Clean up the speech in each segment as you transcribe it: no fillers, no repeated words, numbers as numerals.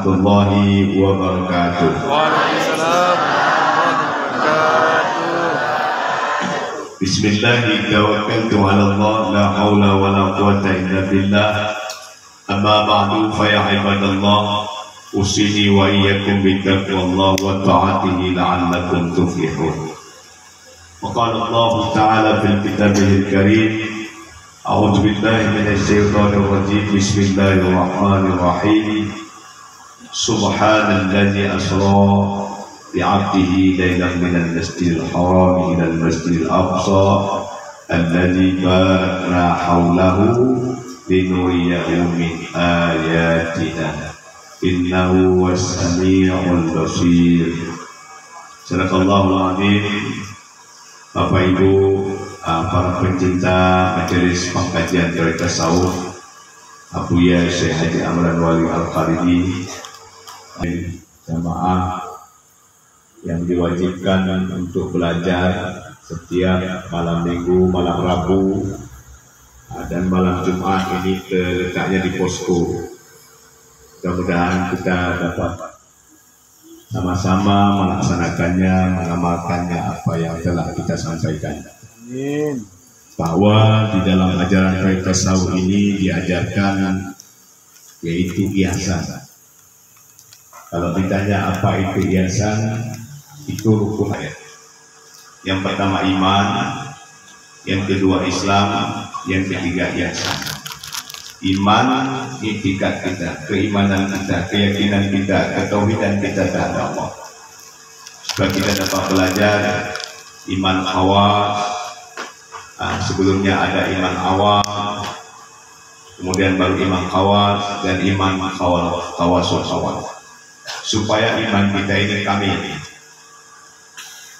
warahmatullahi wabarakatuh. Waalaikumsalam warahmatullahi wabarakatuh. Bismillah, tawakkaltu ala Allah, la haula wa la quwwata illa billah. Amma ba'du, fa ya ibadallah, usini wa iyyakum bittaqwallah wa ta'atihi la'allakum tuflihun. Wa qala Allah ta'ala fil kitabihil karim, a'udzu billahi minasy syaithanir rajim. Bismillahirrahmanirrahim. Subhanalladzi asra bi'abdihi lailan minal masjidil haram ilal masjidil aqsa alladzi barakna haulahu linuriyahu min ayatina innahu was-sami'ul basir. Sadaqallahul azim. Bapak Ibu, para pencinta majelis pengkajian teori tasawuf, Abuya Syekh Haji Amran Wali Al-Kharidi, jamaah yang diwajibkan untuk belajar setiap malam Minggu, malam Rabu, dan malam Jumat ini letaknya di posko. Mudah-mudahan kita dapat sama-sama melaksanakannya, mengamalkannya apa yang telah kita sampaikan. Amin. Bahwa di dalam ajaran teori tasawuf ini diajarkan yaitu ihsan. Kalau ditanya apa itu ihsan, itu rukun ayat. Yang pertama iman, yang kedua Islam, yang ketiga ihsan. Iman, i'tikad kita, keimanan kita, keyakinan kita, ketauhidan kita terhadap Allah. Supaya kita dapat belajar iman khawas. Sebelumnya ada iman awam, kemudian baru iman khawas, dan iman khawasul khawas. Supaya iman kita ini kamil.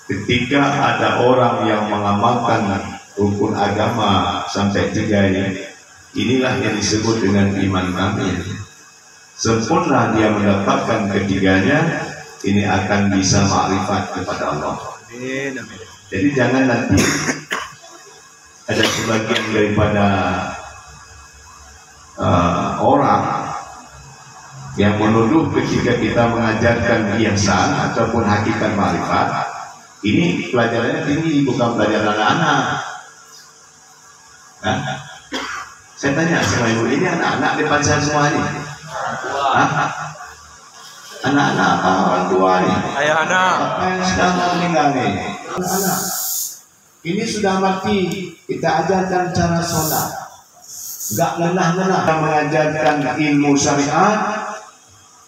Ketika ada orang yang mengamalkan rukun agama sampai 3 ini, inilah yang disebut dengan iman kamil. Sempurna dia mendapatkan ketiganya, ini akan bisa makrifat kepada Allah. Amin. Amin. Jadi jangan nanti ada sebagian daripada orang yang menuduh ketika kita mengajarkan ihsan ataupun hakikat makrifat, ini pelajarannya tinggi, bukan pelajaran anak-anak. Saya tanya sama ibu, ini anak-anak depan saya semua ini? Anak-anak apa orang tua ini? Ayah anak. Apa yang sedang meninggal nih? Anak-anak. Ini sudah mati, kita ajarkan cara sholat. Enggak lenah-lenah kita mengajarkan ilmu syariat.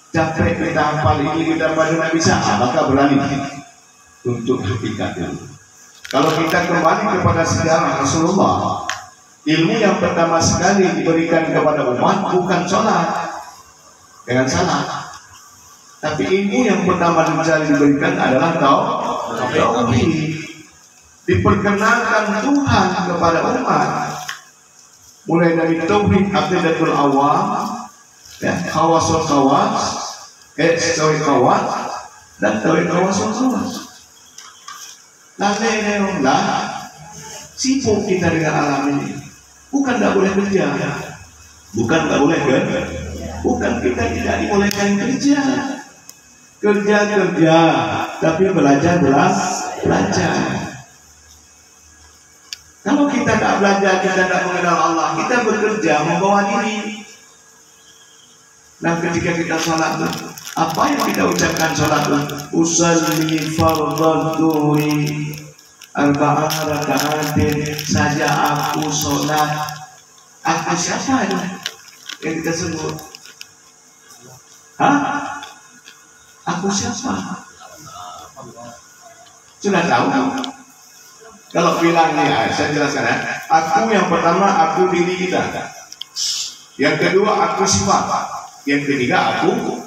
Capek kita hafal ini, kita pada bisa, maka berani untuk hakikat ilmu. Kalau kita kembali kepada sejarah Rasulullah, ilmu yang pertama sekali diberikan kepada umat bukan sholat, dengan salah. Tapi ilmu yang pertama diberikan adalah tauhid. Diperkenalkan Tuhan kepada umat, mulai dari tauhid aqidatul awam, ya, khawasul khawas, tauhid khawas, dan tauhid khawasul khawas. Lah, sibuk kita dengan alam ini. Bukan tidak boleh kerja, bukan tidak boleh kerja, bukan kita tidak dibolehkan kerja, kerja, tapi belajar. Kalau kita tidak belajar, kita tidak mengenal Allah, kita bekerja membawa diri. Nah, ketika kita sholat, apa yang kita ucapkan sholat? Usalli fardhu dhuhri arba'a raka'atin. Saja aku sholat. Aku siapa ini yang kita sebut? Aku siapa? Sudah tahu? Kalau bilang nih, saya jelaskan ya. Aku yang pertama, aku diri kita. Yang kedua, aku sifat. Yang ketiga, aku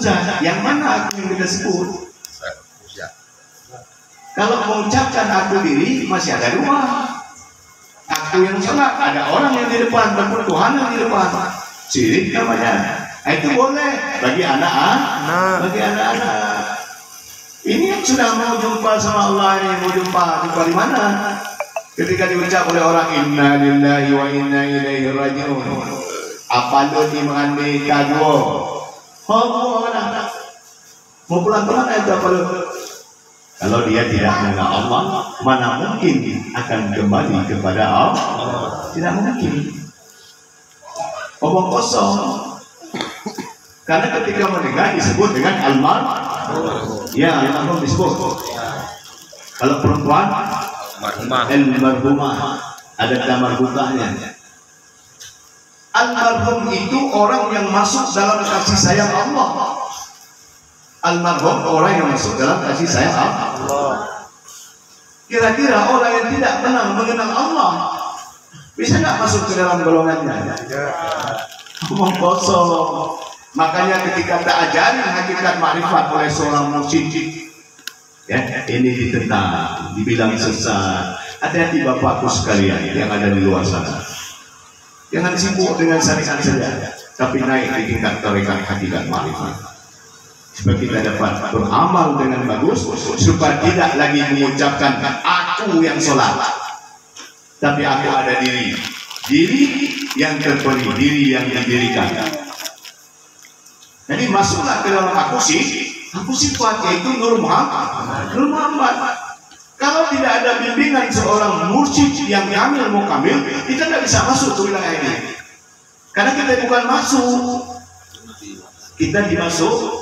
zat. Yang mana aku yang kita sebut? Kalau mengucapkan aku diri, masih ada 2. Aku yang sholat, ada orang yang di depan, ataupun Tuhan yang di depan. Syirik namanya. Itu boleh bagi anak-anak. Ini yang sudah mau jumpa sama Allah ini, mau jumpa di mana? Ketika diucap oleh orang inna lillahi wa inna ilaihi raji'un. Apa lo di mengambil kaduo? Allah Mau pulang kemana itu apa? Kalau dia tidak mengenal Allah, mana mungkin akan kembali kepada Allah? Tidak mungkin. Omong kosong. Karena ketika menikah disebut dengan almarhum. Ya, almarhum disebut. Kalau perempuan, almarhumah. Ada damar bukanya. Almarhum itu orang yang masuk dalam kasih sayang Allah. Almarhum orang yang masuk dalam kasih sayang Allah. Kira-kira orang yang tidak pernah mengenal Allah bisa nggak masuk ke dalam golongannya? Omong kosong. Makanya ketika tak ajarin hakikat makrifat oleh seorang mursyid, ya, ini ditentang, dibilang sesat. Hati-hati bapakku sekalian yang ada di luar sana. Jangan sibuk dengan syariat saja, tapi naik di tingkat tarekat hakikat makrifat. Supaya kita dapat beramal dengan bagus, supaya tidak lagi mengucapkan aku yang sholat, tapi aku ada diri yang terperi, diri yang didirikan. Jadi masuklah ke dalam aku sifatnya itu Nur Muhammad. Kalau tidak ada bimbingan seorang mursyid yang kamil mukamil, kita tidak bisa masuk ke wilayah ini. Karena kita bukan masuk, kita dimasukkan.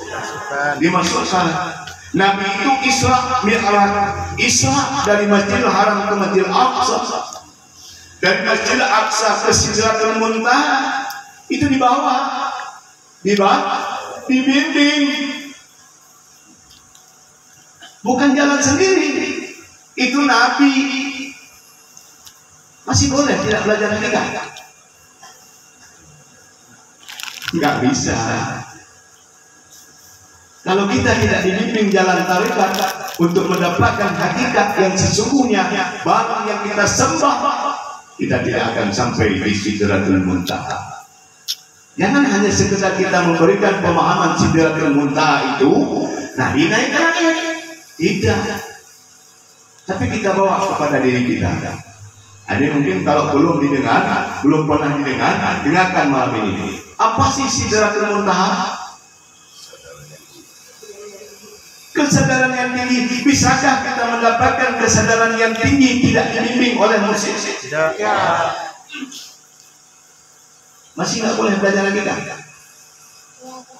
Nabi itu Isra Mi'raj, Isra dari Masjidil Haram ke Masjidil Aqsa, dari Masjidil Aqsa ke Sidratul Muntaha, itu dibawa, dibimbing, bukan jalan sendiri. Itu Nabi. Masih boleh tidak belajar hakikat? Nggak bisa. Kalau kita tidak dibimbing jalan tarekat untuk mendapatkan hakikat yang sesungguhnya, barang yang kita sembah, kita tidak akan sampai di Sidratul Muntaha. Jangan hanya sekedar kita memberikan pemahaman Sidratul Muntaha itu, nah dinaikkan lagi. Tidak. Tapi kita bawa kepada diri kita. Ada mungkin kalau belum pernah didengar, dengarkan malam ini. Apa sih Sidratul Muntaha? Kesadaran yang tinggi. Bisakah kita mendapatkan kesadaran yang tinggi tidak dibimbing oleh mursyid? Tidak. Masih nggak boleh belajar lagi kan?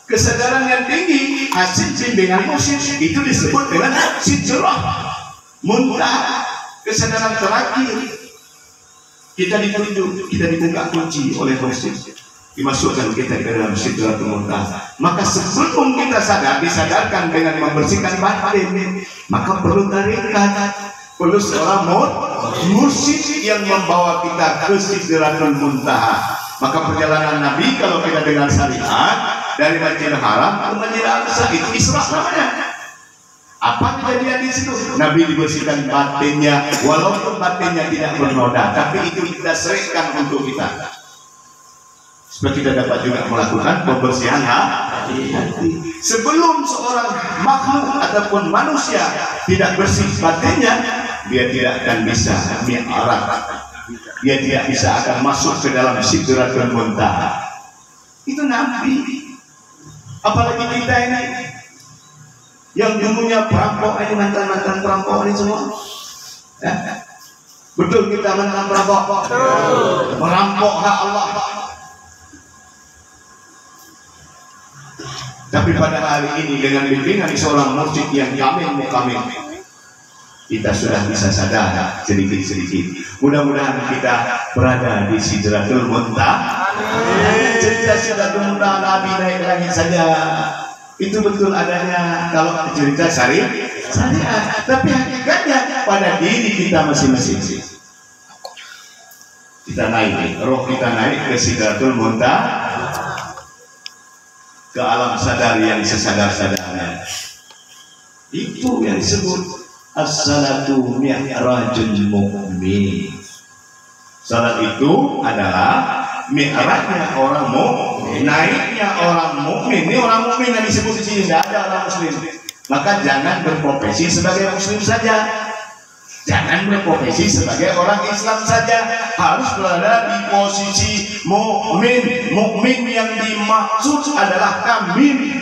Kesadaran yang tinggi hasil bimbingan mursyid itu disebut dengan Sidratul Muntaha, kesadaran terakhir. Kita ditunjuk, kita dibuka kunci oleh mursyid, dimasukkan kita ke dalam Sidratul Muntaha. Maka sebelum kita sadar, disadarkan dengan membersihkan batin, maka perlu tarikat, perlu seorang mursyid yang membawa kita ke Sidratul Muntaha. Maka perjalanan Nabi kalau kita dengar syariat dari Masjidil Haram ke Masjidil Aqsa itu Isra namanya. Apa kejadian di situ? Nabi dibersihkan batinnya, walaupun batinnya tidak bernoda, tapi itu kita serahkan untuk kita, supaya kita dapat juga melakukan pembersihan hati. Sebelum seorang makhluk ataupun manusia tidak bersih batinnya, dia tidak akan bisa mi'raj, dia tidak bisa akan masuk ke dalam Sidratul Muntaha. Itu Nabi. Apalagi kita ini yang dulunya perampok, ini mantan perampok ini semua. Ya. Betul kita mantan perampok, merampok hak Allah. Tapi pada hari ini dengan bimbingan seorang mursyid yang kamil mukamil, kita sudah bisa sadar sedikit-sedikit. Mudah-mudahan kita berada di Sidratul Muntaha. Cerita Sidratul Muntaha Nabi naik langit saja, itu betul adanya kalau cerita syariat. Tapi hakikatnya pada diri kita masing-masing. Kita naik, roh kita naik ke Sidratul Muntaha, ke alam sadar yang sesadar-sadarnya. Itu yang disebut as-salatu mi'rajul mu'min. Salat itu adalah mi'rajnya orang mukmin, naiknya orang mukmin. Ini orang mukmin yang disebut di sini, tidak ada orang muslim. Maka jangan berprofesi sebagai muslim saja, jangan berprofesi sebagai orang Islam saja, harus berada di posisi mukmin. Mukmin yang dimaksud adalah kamil